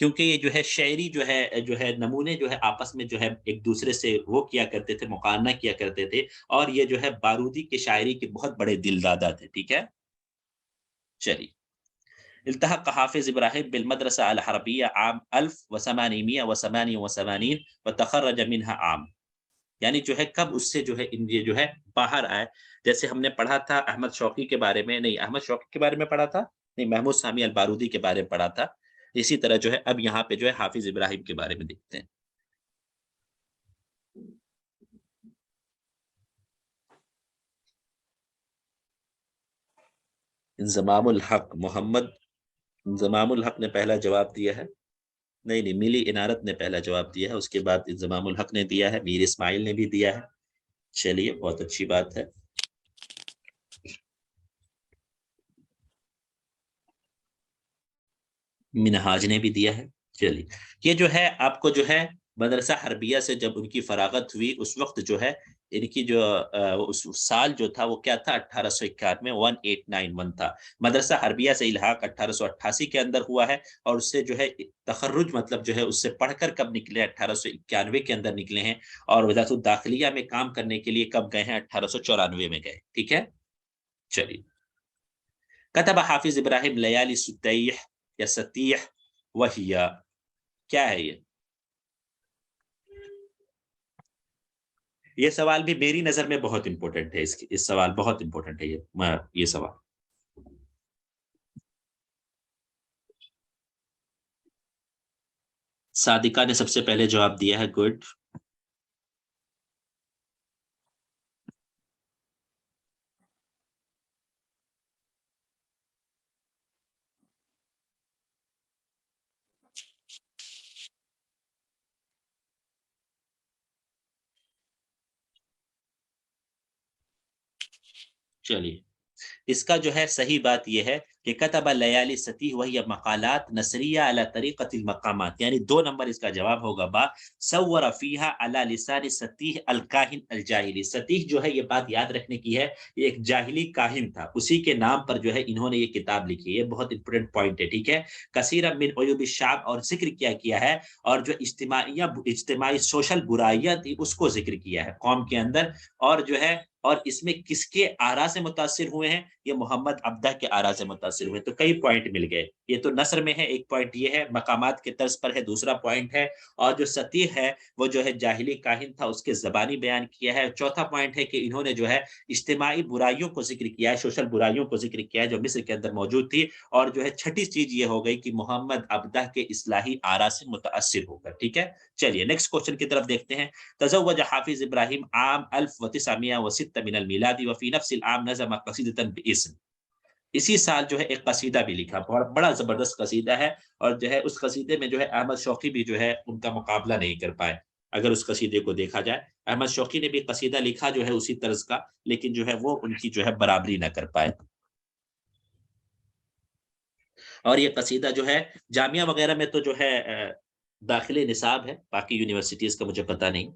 کیونکہ یہ جو ہے شاعری جو ہے نمونے جو ہے آپس میں جو ہے ایک دوسرے سے وہ کیا کرتے تھے، مقارنہ کیا کرتے تھے، اور یہ جو ہے بارودی کے شاعری کے بہت بڑے دل دادا تھے، ٹھیک ہے؟ چلیے، التحق حافظ ابراہیم بالمدرسہ الحربیہ عام 1888 وتخرج منها عام، یعنی جو ہے کب اس سے جو ہے یہ جو ہے باہر آئے. جیسے ہم نے پڑھا تھا احمد شوقی کے بارے میں، نہیں احمد شوقی کے بارے میں پڑھا تھا، نہیں محمود سامی البارودی کے بارے میں پڑھا تھا. اسی طرح جو ہے اب یہاں پہ جو ہے حافظ ابراہیم کے بارے میں دیکھتے ہیں. انضمام الحق محمد انضمام الحق نے پہلا جواب دیا ہے. نہیں نہیں، ملی انارت نے پہلا جواب دیا ہے، اس کے بعد انضمام الحق نے دیا ہے، میر اسماعیل نے بھی دیا ہے. چلیے، بہت اچھی بات ہے. منہاج نے بھی دیا ہے. چلیے، یہ جو ہے آپ کو جو ہے مدرسہ حربیہ سے جب ان کی فراغت ہوئی اس وقت جو ہے ان کی جو اس سال جو تھا وہ کیا تھا، 1891، 1891 تھا. مدرسہ حربیہ سے الحاق 1888 کے اندر ہوا ہے، اور اس سے جو ہے تخرج مطلب جو ہے اس سے پڑھ کر کب نکلے، 1891 کے اندر نکلے ہیں، اور وزارت الداخلیہ میں کام کرنے کے لیے کب گئے ہیں، 1894 میں گئے. ٹھیک ہے. چلیے، کتب حافظ ابراہیم لیالی ستیح یا ستیح وہیا، کیا ہے یہ سوال بھی میری نظر میں بہت امپورٹنٹ ہے. اس سوال بہت امپورٹنٹ ہے یہ سوال. صادقہ نے سب سے پہلے جواب دیا ہے. گڈ. چلیے، اس کا جو ہے صحیح بات یہ ہے کہ کتب لیالی سطیح وہی مقالات نثریہ علی طریقۃ المقامات، یعنی 2 نمبر اس کا جواب ہوگا با. صور فیہا علی لسان سطیح الکاہن الجاہلی، سطیح جو ہے یہ بات یاد رکھنے کی ہے، یہ ایک جاہلی کاہن تھا، اسی کے نام پر جو ہے انہوں نے یہ کتاب لکھی. یہ بہت امپورٹنٹ پوائنٹ ہے. ٹھیک ہے. کثیر من عیوب الشعب، اور ذکر کیا ہے، اور جو اجتماعی سوشل برائیاں تھی اس کو ذکر کیا ہے قوم کے اندر. اور جو ہے اور اس میں کس کے آرا سے متاثر ہوئے ہیں، یہ محمد عبدہ کے آرا سے متاثر ہوئے. تو کئی پوائنٹ مل گئے. یہ تو نثر میں ہے، ایک پوائنٹ یہ ہے مقامات کے طرز پر ہے، دوسرا پوائنٹ ہے اور جو سطیح ہے وہ جو ہے جاہلی کاہن تھا، اس کے زبانی بیان کیا ہے. چوتھا پوائنٹ ہے کہ انہوں نے جو ہے اجتماعی برائیوں کو ذکر کیا ہے، سوشل برائیوں کو ذکر کیا ہے جو مصر کے اندر موجود تھی. اور جو ہے چھٹی چیز یہ ہو گئی کہ محمد عبدہ کے اصلاحی آرا سے متاثر ہو کر. ٹھیک ہے. چلیے نیکسٹ کوشچن کی طرف دیکھتے ہیں. تزوج حافظ ابراہیم عام 1906 من المیلاد وفی نفس العام نظم قصیدۃ باسم، اسی سال جو ہے ایک قصیدہ بھی لکھا، بہت بڑا زبردست قصیدہ ہے. اور جو ہے اس قصیدے میں جو ہے احمد شوقی بھی جو ہے ان کا مقابلہ نہیں کر پائے. اگر اس قصیدے کو دیکھا جائے، احمد شوقی نے بھی قصیدہ لکھا جو ہے اسی طرز کا، لیکن جو ہے وہ ان کی جو ہے برابری نہ کر پائے. اور یہ قصیدہ جو ہے جامعہ وغیرہ میں تو جو ہے داخلے نصاب ہے، باقی یونیورسٹیز کا مجھے پتہ نہیں.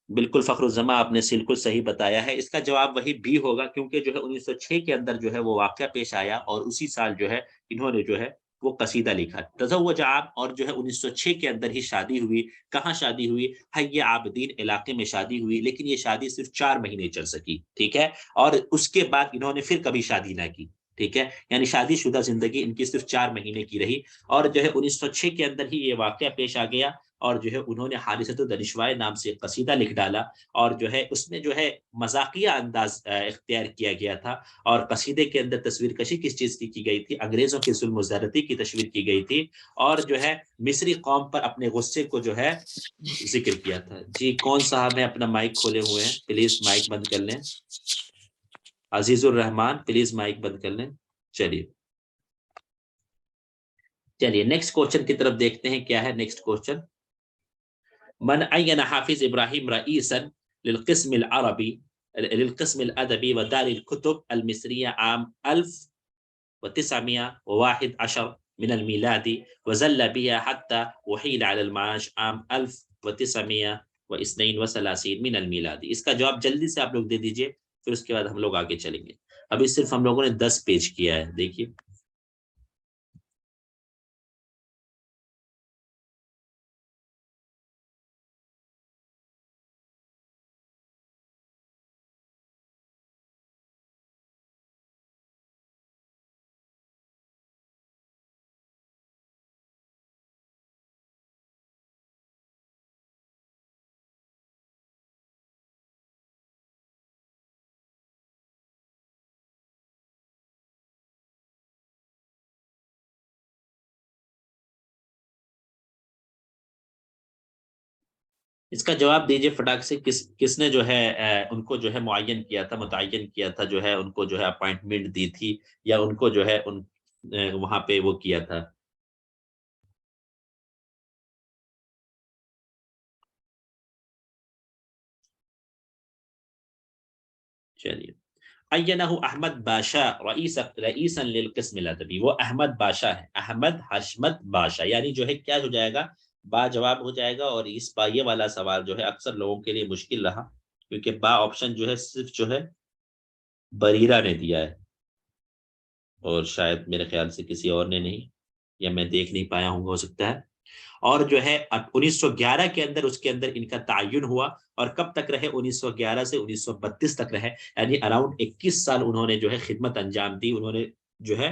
بالکل فخر الزما، آپ نے بالکل صحیح بتایا ہے. اس کا جواب وہی بھی ہوگا، کیونکہ جو ہے 1906 کے اندر جو ہے وہ واقعہ پیش آیا، اور اسی سال جو ہے انہوں نے جو ہے وہ قصیدہ لکھا. تزوج آپ، اور جو ہے 1906 کے اندر ہی شادی ہوئی. کہاں شادی ہوئی؟ حی عابدین علاقے میں شادی ہوئی، لیکن یہ شادی صرف 4 مہینے چل سکی. ٹھیک ہے. اور اس کے بعد انہوں نے پھر کبھی شادی نہ کی. ٹھیک ہے. یعنی شادی شدہ زندگی ان کی صرف 4 مہینے کی رہی. اور جو ہے 1906 کے اندر ہی یہ واقعہ پیش آ گیا، اور جو ہے انہوں نے حادثۃ الدنشوائے نام سے ایک قصیدہ لکھ ڈالا. اور جو ہے اس میں جو ہے مذاقیہ انداز اختیار کیا گیا تھا. اور قصیدے کے اندر تصویر کشی کس چیز کی گئی تھی؟ انگریزوں کی ظلم و زیادتی کی تصویر کی گئی تھی. اور جو ہے مصری قوم پر اپنے غصے کو جو ہے ذکر کیا تھا. جی کون صاحب ہے اپنا مائک کھولے ہوئے ہیں؟ پلیز مائک بند کر لیں. عزیز الرحمان پلیز مائک بند کر لیں. چلیے چلیے نیکسٹ کوشچن کی طرف دیکھتے ہیں. کیا ہے نیکسٹ کوشچن؟ من عين حافظ إبراهيم رئيسا للقسم الأدبي ودار الكتب المصرية عام 1911 من الميلاد، وزل بها حتى وحيل على المعاش عام 1932 من الميلاد. اس کا جواب جلدی سے آپ لوگ دے دیجئے، پھر اس کے بعد ہم لوگ آگے چلیں گے. ابھی صرف ہم لوگوں نے 10 پیج کیا ہے، دیکھیے. اس کا جواب دیجئے فٹاک سے، کس نے جو ہے ان کو جو ہے معین کیا تھا، متعین کیا تھا، جو ہے ان کو جو ہے اپائنٹمنٹ دی تھی، یا ان کو جو ہے ان وہاں پہ وہ کیا تھا. چلیے. عینہ احمد باشا رئیسا للقسم الادبی، وہ احمد باشا ہے، احمد حشمت باشا، یعنی جو ہے کیا ہو جائے گا، با جواب ہو جائے گا. اور اس با یہ والا سوال جو ہے اکثر لوگوں کے لیے مشکل رہا، کیونکہ با آپشن جو ہے صرف جو ہے بریرہ نے دیا ہے، اور شاید میرے خیال سے کسی اور نے نہیں، یا میں دیکھ نہیں پایا ہوں گا، ہو سکتا ہے. اور جو ہے 1911 کے اندر اس کے اندر ان کا تعین ہوا، اور کب تک رہے، 1911 سے 1932 تک رہے، یعنی اراؤنڈ 21 سال انہوں نے جو ہے خدمت انجام دی. انہوں نے جو ہے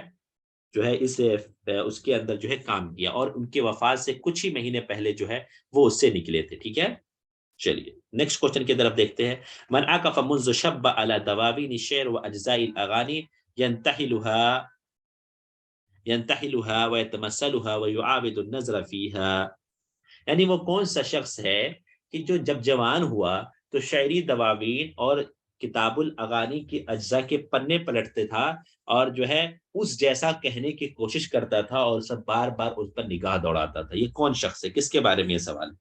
اس کے اندر جو ہے کام کیا، اور ان کے وفات سے کچھ ہی مہینے پہلے جو ہے وہ اس سے نکلے تھے. ٹھیک ہے. چلیے نیکسٹ کوشچن کی طرف دیکھتے ہیں. من عکف منذ شب على دواوین الشعر واجزاء الاغانی ينتحلها ويتمثلها ويعاود النظر فيها، یعنی وہ کون سا شخص ہے کہ جو جب جوان ہوا تو شعری دواوین اور کتاب الاغانی کی اجزاء کے پنے پلٹتے تھا، اور جو ہے اس جیسا کہنے کی کوشش کرتا تھا، اور سب بار بار اس پر نگاہ دوڑاتا تھا. یہ کون شخص ہے، کس کے بارے میں یہ سوال ہے؟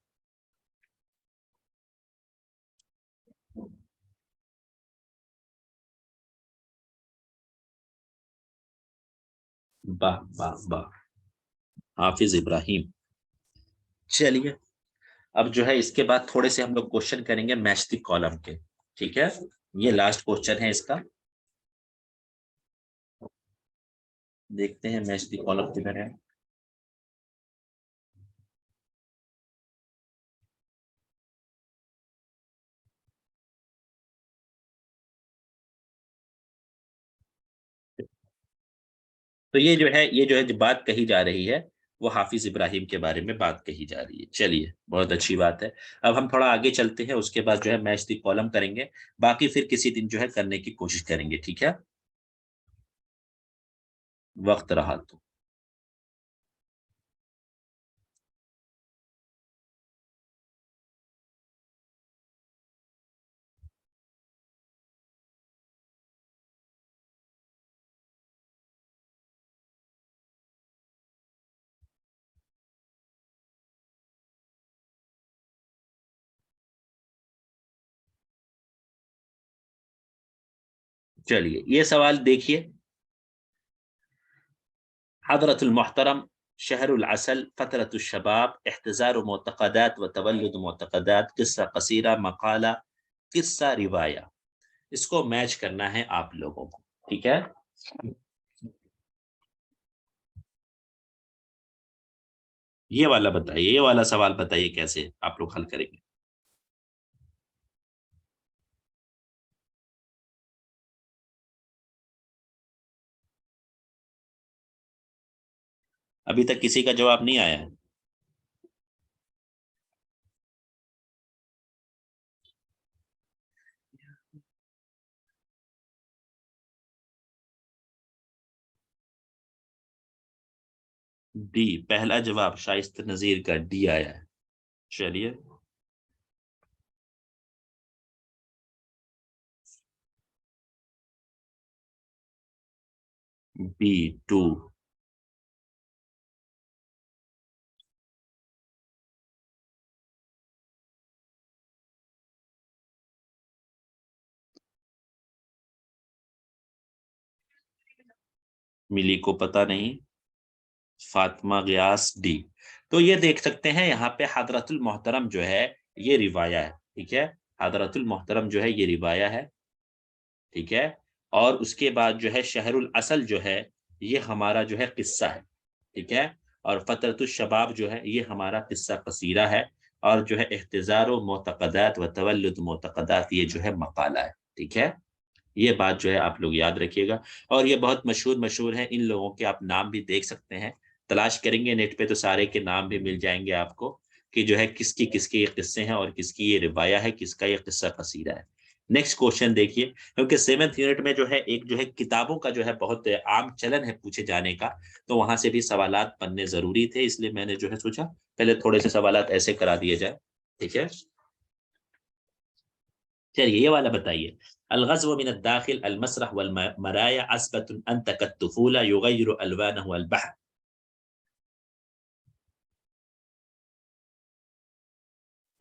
واہ واہ واہ، حافظ ابراہیم. چلیے اب جو ہے اس کے بعد تھوڑے سے ہم لوگ کوشچن کریں گے میچ دی کالم کے. ٹھیک ہے، یہ لاسٹ کوشچن ہے اس کا. دیکھتے ہیں میچ دی کالم کدھر ہے. تو یہ جو ہے جو بات کہی جا رہی ہے وہ حافظ ابراہیم کے بارے میں بات کہی جا رہی ہے. چلیے بہت اچھی بات ہے. اب ہم تھوڑا آگے چلتے ہیں، اس کے بعد جو ہے میچ دی کالم کریں گے، باقی پھر کسی دن جو ہے کرنے کی کوشش کریں گے. ٹھیک ہے، وقت رہا تو. چلیے یہ سوال دیکھیے. حضرت المحترم، شہر العسل، فترة الشباب، احتضار معتقدات و تولد معتقدات، قصہ قصیرہ، مقالہ، قصہ روایہ. اس کو میچ کرنا ہے آپ لوگوں کو. ٹھیک ہے. یہ والا بتائیے، یہ والا سوال بتائیے کیسے آپ لوگ حل کریں گے. ابھی تک کسی کا جواب نہیں آیا ہے. ڈی پہلا جواب شائستہ نذیر کا ڈی آیا ہے. چلیے بی 2. ملی کو پتہ نہیں. فاطمہ غیاس ڈی. تو یہ دیکھ سکتے ہیں یہاں پہ حضرت المحترم جو ہے یہ روایہ ہے. ٹھیک ہے، حضرت المحترم جو ہے یہ روایہ ہے. ٹھیک ہے. اور اس کے بعد جو ہے شہر الاصل جو ہے یہ ہمارا جو ہے قصہ ہے، ٹھیک ہے، اور فترۃ الشباب جو ہے یہ ہمارا قصہ قصیرہ ہے، اور جو ہے احتضار و معتقدات و تولد معتقدات یہ جو ہے مقالہ ہے، ٹھیک ہے، یہ بات جو ہے آپ لوگ یاد رکھیے گا۔ اور یہ بہت مشہور ہے، ان لوگوں کے آپ نام بھی دیکھ سکتے ہیں، تلاش کریں گے نیٹ پہ تو سارے کے نام بھی مل جائیں گے آپ کو، کہ جو ہے کس کی یہ قصے ہیں اور کس کی یہ روایہ ہے، کس کا یہ قصہ قصیرہ ہے۔ نیکسٹ کوشچن دیکھیے، کیونکہ 7th یونٹ میں جو ہے ایک جو ہے کتابوں کا جو ہے بہت عام چلن ہے پوچھے جانے کا، تو وہاں سے بھی سوالات پڑھنے ضروری تھے، اس لیے میں نے جو ہے سوچا پہلے تھوڑے سے سوالات ایسے کرا دیے جائے، ٹھیک ہے۔ چلیے یہ والا بتائیے، الغزو من الداخل المسرح والمرایا عصبة انت كالطفولة يغير الوانه البحر۔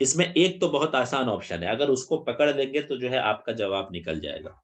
اس میں ایک تو بہت آسان آپشن ہے، اگر اس کو پکڑ لیں گے تو جو ہے آپ کا جواب نکل جائے گا۔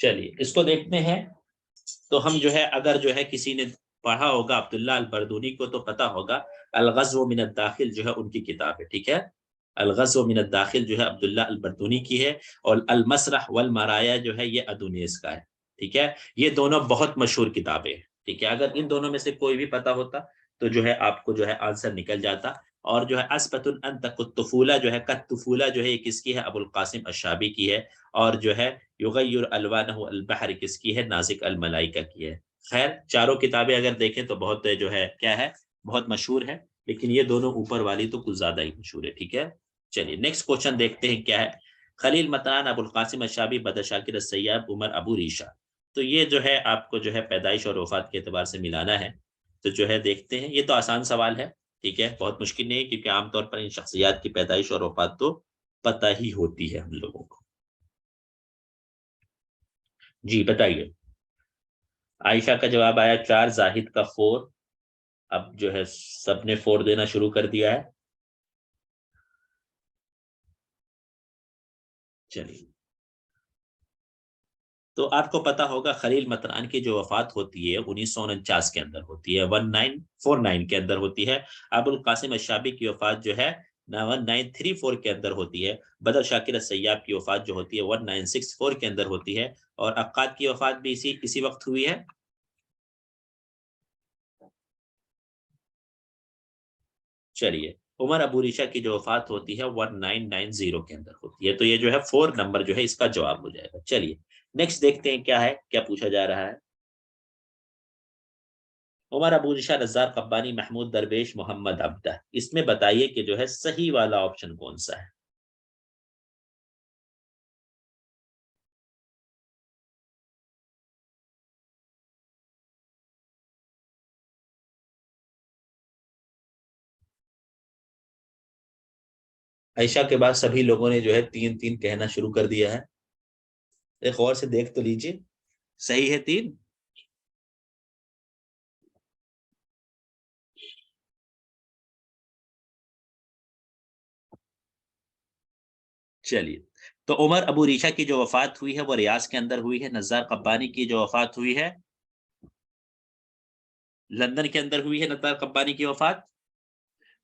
چلیے اس کو دیکھتے ہیں، تو ہم جو ہے اگر جو ہے کسی نے پڑھا ہوگا عبداللہ البردونی کو تو پتا ہوگا، الغزو من الداخل جو ہے ان کی کتاب ہے، ٹھیک ہے، الغزو من الداخل جو ہے عبداللہ البردونی کی ہے، اور المسرح والمرایا جو ہے یہ ادونیس کا ہے، ٹھیک ہے، یہ دونوں بہت مشہور کتابیں ہیں، ٹھیک ہے، اگر ان دونوں میں سے کوئی بھی پتا ہوتا تو جو ہے آپ کو جو ہے آنسر نکل جاتا۔ اور جو ہے اسبت انت الطفولہ جو ہے کالطفولہ جو ہے یہ کس کی ہے، ابو القاسم الشابی کی ہے، اور جو ہے یغیر الوانہ البحر کس کی ہے، نازک الملائکہ کی ہے۔ خیر چاروں کتابیں اگر دیکھیں تو بہت جو ہے کیا ہے، بہت مشہور ہے، لیکن یہ دونوں اوپر والی تو کچھ زیادہ ہی مشہور ہے، ٹھیک ہے۔ چلیے نیکسٹ کوشچن دیکھتے ہیں کیا ہے، خلیل متان ابو القاسم الشابی بدر شاکر السیاب عمر ابو ریشہ، تو یہ جو ہے آپ کو جو ہے پیدائش اور وفات کے اعتبار سے ملانا ہے، تو جو ہے دیکھتے ہیں، یہ تو آسان سوال ہے، ٹھیک ہے، بہت مشکل نہیں ہے، کیونکہ عام طور پر ان شخصیات کی پیدائش اور وفات تو پتہ ہی ہوتی ہے ہم لوگوں کو۔ جی بتائیے۔ عائشہ کا جواب آیا 4، زاہد کا 4، اب جو ہے سب نے 4 دینا شروع کر دیا ہے۔ چلیے تو آپ کو پتا ہوگا خلیل متران کی جو وفات ہوتی ہے 1949 کے اندر ہوتی ہے، 1949 کے اندر ہوتی ہے۔ ابو القاسم الشابی کی وفات جو ہے 1934 کے اندر ہوتی ہے۔ بدر شاکر السیاب کی وفات جو ہوتی ہے 1964 کے اندر ہوتی ہے، اور عقاد کی وفات بھی اسی وقت ہوئی ہے۔ چلیے عمر ابو ریشہ کی جو وفات ہوتی ہے 1990 کے اندر ہوتی ہے، تو یہ جو ہے 4 نمبر جو ہے اس کا جواب ہو جائے گا۔ چلیے نیکسٹ دیکھتے ہیں کیا ہے، کیا پوچھا جا رہا ہے۔ عمر ابو ریشہ نزار قبانی محمود درویش محمد عبدہ، اس میں بتائیے کہ جو ہے صحیح والا آپشن کون سا ہے۔ عائشہ کے بعد سبھی لوگوں نے جو ہے 3 3 کہنا شروع کر دیا ہے، ایک اور سے دیکھ تو لیجیے، صحیح ہے 3۔ چلیے تو عمر ابو ریشہ کی جو وفات ہوئی ہے وہ ریاض کے اندر ہوئی ہے، نزار قبانی کی جو وفات ہوئی ہے لندن کے اندر ہوئی ہے، نزار قبانی کی وفات،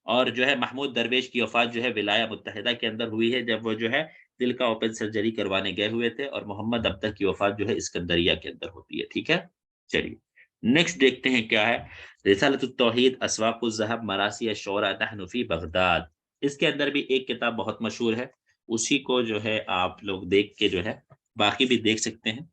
اور جو ہے محمود درویش کی وفات جو ہے ولایہ متحدہ کے اندر ہوئی ہے، جب وہ جو ہے دل کا اوپن سرجری کروانے گئے ہوئے تھے، اور محمد ابتر کی وفات جو ہے اسکندریہ کے اندر ہوتی ہے، ٹھیک ہے۔ چلیے نیکسٹ دیکھتے ہیں کیا ہے، رسالۃ التوحید اسواق الذهب مراسی الشعراء نحن فی بغداد، اس کے اندر بھی ایک کتاب بہت مشہور ہے، اسی کو جو ہے آپ لوگ دیکھ کے جو ہے باقی بھی دیکھ سکتے ہیں۔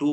2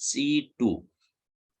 C2।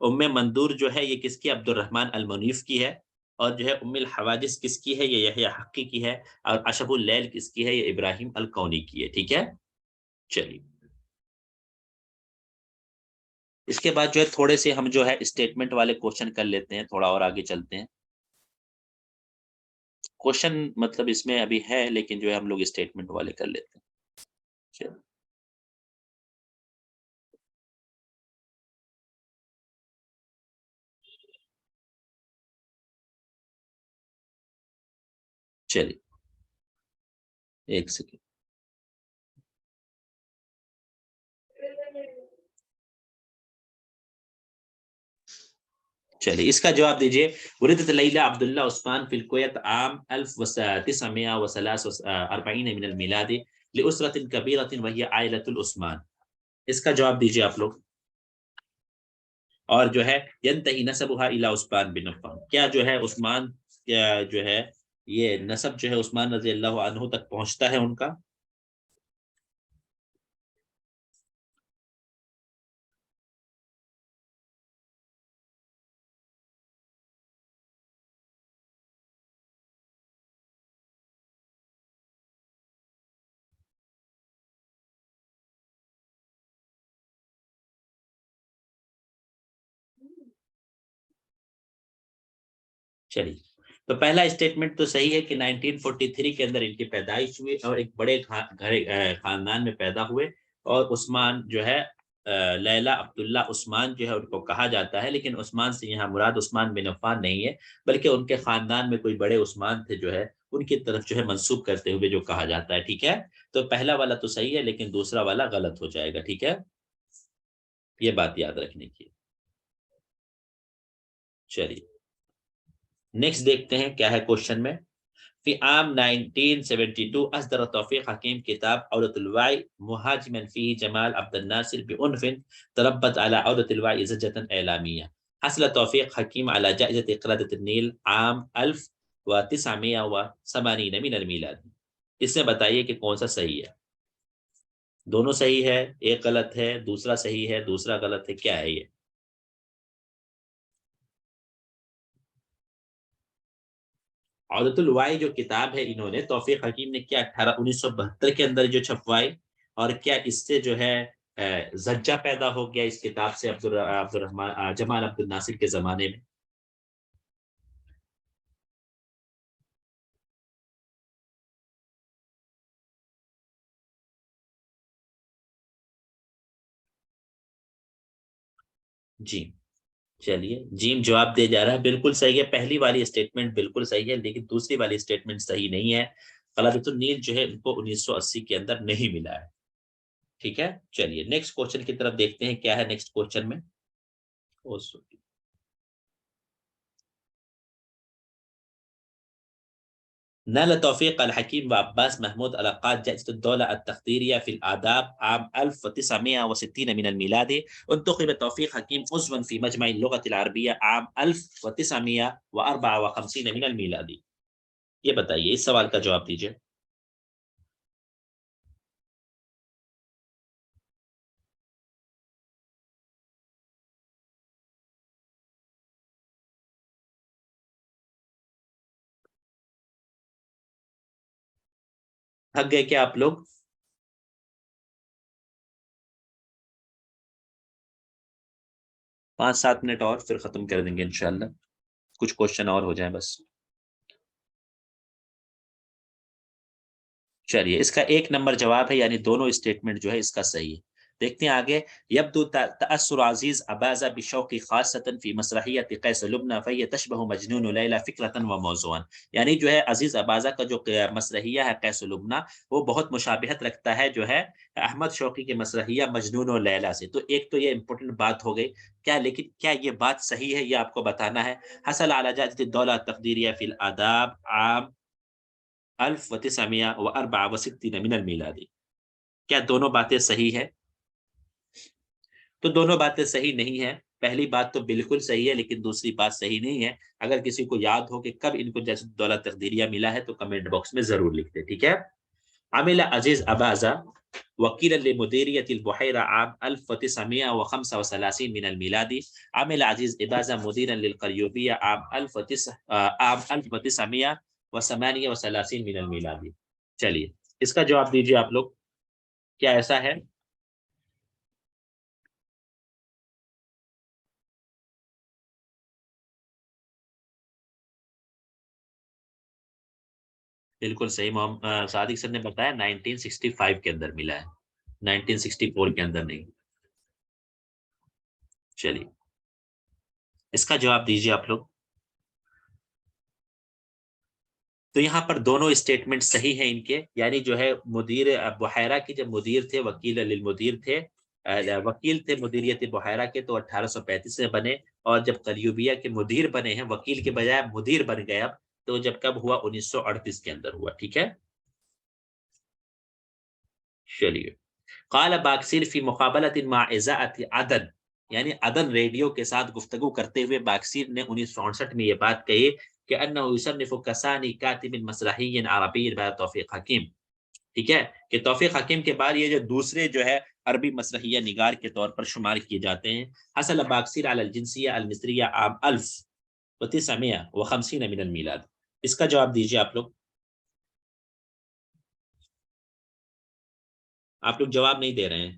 ام مندور جو ہے یہ کس کی؟ عبد الرحمن المنیف کی ہے، اور جو ہے ام الحوادث کس کی ہے؟ یہ یحییٰ حقی کی ہے، اور اشب اللیل کس کی ہے؟ یہ ابراہیم الکونی کی ہے، ٹھیک ہے؟ چلیے اس کے بعد جو ہے تھوڑے سے ہم جو ہے اسٹیٹمنٹ والے کوشچن کر لیتے ہیں، تھوڑا اور آگے چلتے ہیں۔ کوشچن مطلب اس میں ابھی ہے، لیکن جو ہے ہم لوگ اسٹیٹمنٹ والے کر لیتے ہیں۔ چلیے چلیے ایک سیکنڈ، چلیے اس کا جواب دیجیے۔ ولدت لیلى عبد الله عثمان في الكويت عام 1943 من الميلاد لأسرة كبيرة وهي عائلة العثمان۔ اس کا جواب دیجیے آپ لوگ۔ اور جو ہے ينتهي نسبها الى عثمان بن عفان، کیا جو ہے عثمان کیا جو ہے یہ نسب جو ہے عثمان رضی اللہ عنہ تک پہنچتا ہے ان کا؟ چلیے تو پہلا اسٹیٹمنٹ تو صحیح ہے کہ 1943 کے اندر ان کی پیدائش ہوئی اور ایک بڑے خاندان میں پیدا ہوئے، اور عثمان جو ہے لیلا عبداللہ عثمان جو ہے ان کو کہا جاتا ہے، لیکن عثمان سے یہاں مراد عثمان بن عفان نہیں ہے، بلکہ ان کے خاندان میں کوئی بڑے عثمان تھے جو ہے ان کی طرف جو ہے منسوب کرتے ہوئے جو کہا جاتا ہے، ٹھیک ہے؟ تو پہلا والا تو صحیح ہے لیکن دوسرا والا غلط ہو جائے گا، ٹھیک ہے؟ یہ بات یاد رکھنے کی۔ چلیے نیکسٹ دیکھتے ہیں کیا ہے کوشچن میں۔ فی عام 1972 اصدر توفیق حکیم کتاب عودة الوعي مهاجما فيه جمال عبد الناصر بعنف تربت على عودة الوعي زجة إعلامية، حصل توفیق حکیم على جائزة قلادة النيل عام 1980 من الميلاد۔ اس میں بتائیے کہ کون سا صحیح ہے؟ دونوں صحیح ہے، ایک غلط ہے، دوسرا صحیح ہے، دوسرا غلط ہے، کیا ہے یہ؟ عودت الوائی جو کتاب ہے انہوں نے توفیق حکیم نے کیا 1972 کے اندر جو چھپوائی، اور کیا اس سے جو ہے زجہ پیدا ہو گیا اس کتاب سے عبد الرحمان جمال عبد الناصر کے زمانے میں؟ جی چلیے جیم جواب دے جا رہا ہے، بالکل صحیح ہے، پہلی والی اسٹیٹمنٹ بالکل صحیح ہے، لیکن دوسری والی اسٹیٹمنٹ صحیح نہیں ہے۔ قلادۃ النیل جو ہے ان کو 1980 کے اندر نہیں ملا ہے، ٹھیک ہے؟ چلیے نیکسٹ کوشچن کی طرف دیکھتے ہیں کیا ہے نیکسٹ کوشچن میں۔ نال توفيق الحكيم وعباس محمود ألقاب جائزة الدولة التقديرية في الآداب عام 1960 من الميلاد، انتخب توفيق حكيم عضوا في مجمع اللغة العربية عام 1954 من الميلاد۔ یہ بتائیے اس سوال کا جواب دیجیے۔ تھک گئے کیا آپ لوگ؟ 5-7 منٹ اور پھر ختم کر دیں گے انشاءاللہ، کچھ کوشچن اور ہو جائیں بس۔ چلیے اس کا 1 نمبر جواب ہے، یعنی دونوں اسٹیٹمنٹ جو ہے اس کا صحیح ہے۔ دیکھتے ہیں آگے۔ یبدو تأثر عزیز اباظہ بشوق خاصة في مسرحیت قیس لبنى فهي تشبه مجنون لیلی فکرة وموضوعا، یعنی جو ہے عزیز اباظہ کا جو مسرحیہ ہے قیس لبنى وہ بہت مشابہت رکھتا ہے جو ہے احمد شوقی کے مسرحیہ مجنون و لیلی سے۔ تو ایک تو یہ امپورٹنٹ بات ہو گئی کیا، لیکن کیا یہ بات صحیح ہے یہ آپ کو بتانا ہے۔ حصل على جائزة الدولة التقديرية في الآداب عام 1964 من الميلاد، کیا دونوں باتیں صحیح ہے؟ تو دونوں باتیں صحیح نہیں ہے، پہلی بات تو بالکل صحیح ہے لیکن دوسری بات صحیح نہیں ہے۔ اگر کسی کو یاد ہو کہ کب ان کو جیسے دولت تقدیریہ ملا ہے تو کمنٹ باکس میں ضرور لکھ دیں، ٹھیک ہے؟ عمل عزیز اباظہ وكيلا لمديرية البحيرة عام 1935 من الميلادي. عمل عزيز إباظة مديرا للقليوبية عام 1938 من الميلادي. چلیے اس کا جواب دیجیے آپ لوگ، کیا ایسا ہے؟ بالکل صحیح، محمد صادق سر نے بتایا 1965 کے اندر ملا ہے، 1964 کے اندر نہیں۔ چلیے اس کا جواب دیجیے آپ لوگ۔ تو یہاں پر دونوں اسٹیٹمنٹ صحیح ہیں ان کے، یعنی جو ہے مدیر بحیرہ کے جب مدیر تھے، وکیل للمدیر تھے، وکیل تھے مدیریت بحیرہ کے، تو 1835 میں بنے، اور جب قلیوبیہ کے مدیر بنے ہیں، وکیل کے بجائے مدیر بن گئے اب، تو جب کب ہوا؟ 1938 کے اندر ہوا، ٹھیک ہے۔ چلیے قال باکسیر فی مقابلۃ مع اذاعۃ عدن، یعنی عدن ریڈیو کے ساتھ گفتگو کرتے ہوئے باکسیر نے 1964 میں یہ بات کہی کہ انہ یصنف کسانی کاتب مسرحی عربی بعد توفیق حکیم، ٹھیک ہے، کہ توفیق حکیم کے بعد یہ جو دوسرے جو ہے عربی مسرحیہ نگار کے طور پر شمار کیے جاتے ہیں۔ حصل باکسیر علی الجنسیہ المصریہ عام 1950 من المیلاد۔ اس کا جواب دیجیے آپ لوگ، آپ لوگ جواب نہیں دے رہے ہیں۔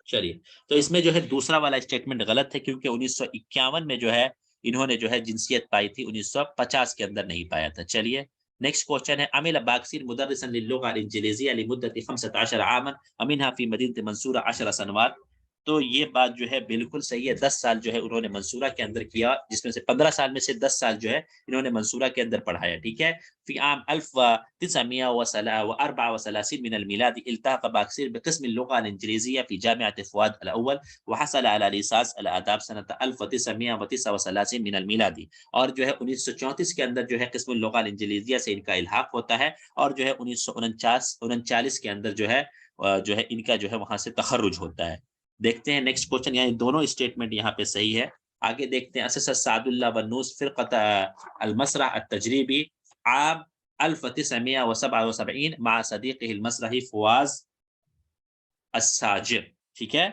چلیے تو اس میں جو ہے دوسرا والا اسٹیٹمنٹ غلط ہے، کیونکہ 1951 میں جو ہے انہوں نے جو ہے جنسیت پائی تھی، 1950 کے اندر نہیں پایا تھا۔ چلیے نیکسٹ کوشچن ہے، عمل باکسیر مدرسا للغة الانجلیزیہ لمدة 15 عاما ومنها في مدینہ منصورہ 10 سنوات۔ تو یہ بات جو ہے بالکل صحیح ہے، 10 سال جو ہے انہوں نے منصورہ کے اندر کیا، جس میں سے 15 سال میں سے 10 سال جو ہے انہوں نے منصورہ کے اندر پڑھایا، ٹھیک ہے۔ فی عام 1934 من الميلاد التحق باکسیر بقسم اللغة الانجليزية في جامعة فؤاد الأول وحصل على ليسانس الآداب سنة 1939 من الميلادي، اور جو ہے 1934 کے اندر جو ہے قسم اللغة الانجلیزیہ سے ان کا الحاق ہوتا ہے، اور جو ہے 1939 کے اندر جو ہے ان کا جو ہے وہاں سے تخرج ہوتا ہے۔ دیکھتے ہیں نیکسٹ کوشچن، یعنی دونوں اسٹیٹمنٹ یہاں پہ صحیح ہے۔ آگے دیکھتے ہیں، اسس سعد اللہ بنوس فرقۃ المسرح التجریبی عام 1977 مع صدیقه المسرحی فواز الساجر، ٹھیک ہے۔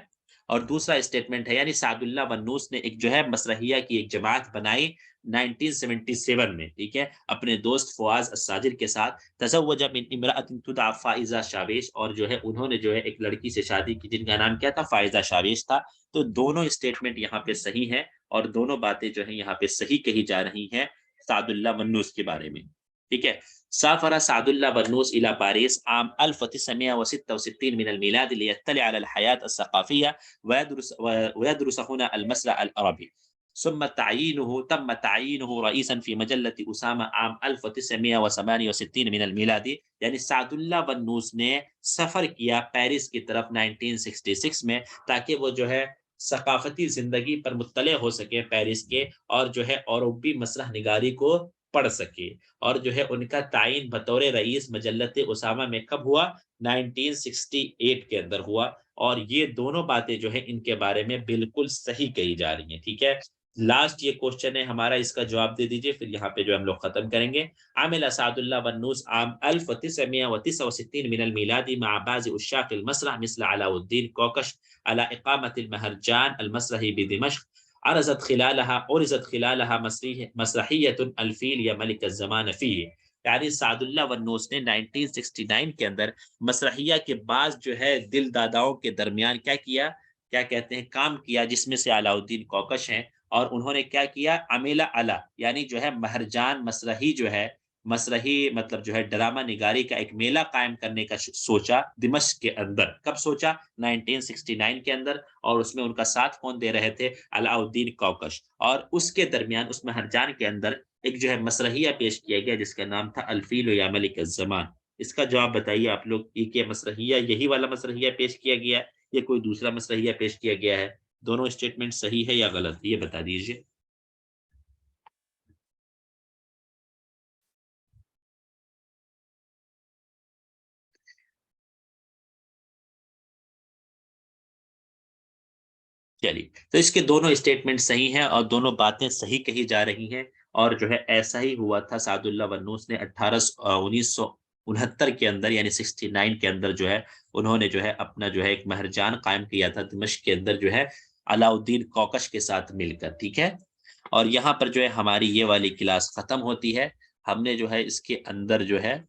اور دوسرا اسٹیٹمنٹ ہے، یعنی سعد اللہ بنوس نے ایک جو ہے مسرحیہ کی ایک جماعت بنائی 1977 میں، ٹھیک ہے، اپنے دوست فواز الساجر کے ساتھ۔ تزوج من امرأة تدعى فائزہ شاویش، اور جو ہے انہوں نے جو ہے ایک لڑکی سے شادی کی جن کا نام کیا تھا؟ فائزہ شاویش تھا۔ تو دونوں اسٹیٹمنٹ یہاں پہ صحیح ہیں، اور دونوں باتیں جو ہیں یہاں پہ صحیح کہی جا رہی ہیں سعد اللہ بنوس کے بارے میں، ٹھیک ہے۔ سافر سعد الله بنوس إلى باريس عام 1966 من الميلاد ليطلع على الحياة الثقافية ويدرس هنا المسرح العربي، ثم تم تعيينه رئيسا في مجلة أسامة عام 1968 من الميلاد، یعنی سعد اللہ بنوس نے سفر کیا پیرس کی طرف 1966 میں، تاکہ وہ جو ہے ثقافتی زندگی پر مطلع ہو سکے پیرس کے، اور جو ہے عربی مسرح نگاری کو پڑھ سکے۔ اور جو ہے ان کا تعین بطور رئیس مجلت اسامہ میں کب ہوا؟ 1968 کے اندر ہوا۔ اور یہ دونوں باتیں جو ہے ان کے بارے میں بالکل صحیح کہی جا رہی ہیں، ٹھیک ہے۔ لاسٹ یہ کوشچن ہے ہمارا، اس کا جواب دے دیجئے، پھر یہاں پہ جو ہم لوگ ختم کریں گے۔ عمل سعد اللہ بنوس عام 1969 من الميلاد مع بعض عشاق المسرح مثل علاء الدین کوکش على اقامة المهرجان المسرحي بدمشق، عرضت خلالها مسرحیت الفیل یا ملک الزمان فیہ، یعنی سعد اللہ بنوس نے 1969 کے اندر مسرحیہ کے بعض جو ہے دل داداؤں کے درمیان کیا کیا، کیا کہتے ہیں، کام کیا، جس میں سے علاء الدین کوکش ہیں، اور انہوں نے کیا کیا؟ عمیلہ علا، یعنی جو ہے مہرجان مسرحی جو ہے، مسرحی مطلب جو ہے ڈرامہ نگاری کا ایک میلہ قائم کرنے کا سوچا دمشق کے اندر۔ کب سوچا؟ 1969 کے اندر، اور اس میں ان کا ساتھ کون دے رہے تھے؟ علاء الدین کوکش۔ اور اس کے درمیان اس مہرجان کے اندر ایک جو ہے مسرحیہ پیش کیا گیا جس کا نام تھا الفیل یا ملک الزمان۔ اس کا جواب بتائیے آپ لوگ، یہ مسرحیہ یہی والا مسرحیہ پیش کیا گیا ہے یا کوئی دوسرا مسرحیہ پیش کیا گیا ہے؟ دونوں اسٹیٹمنٹ صحیح ہے یا غلط، یہ بتا دیجیے۔ چلیے تو اس کے دونوں اسٹیٹمنٹ صحیح ہیں، اور دونوں باتیں صحیح کہی جا رہی ہیں، اور جو ہے ایسا ہی ہوا تھا۔ سعد اللہ بنوس نے 69 کے اندر یعنی 69 کے اندر جو ہے انہوں نے جو ہے اپنا جو ہے ایک مہرجان قائم کیا تھا دمشق کے اندر جو ہے علاء الدین کوکش کے ساتھ مل کر، ٹھیک ہے۔ اور یہاں پر جو ہے ہماری یہ والی کلاس ختم ہوتی ہے۔ ہم نے جو ہے اس کے اندر جو ہے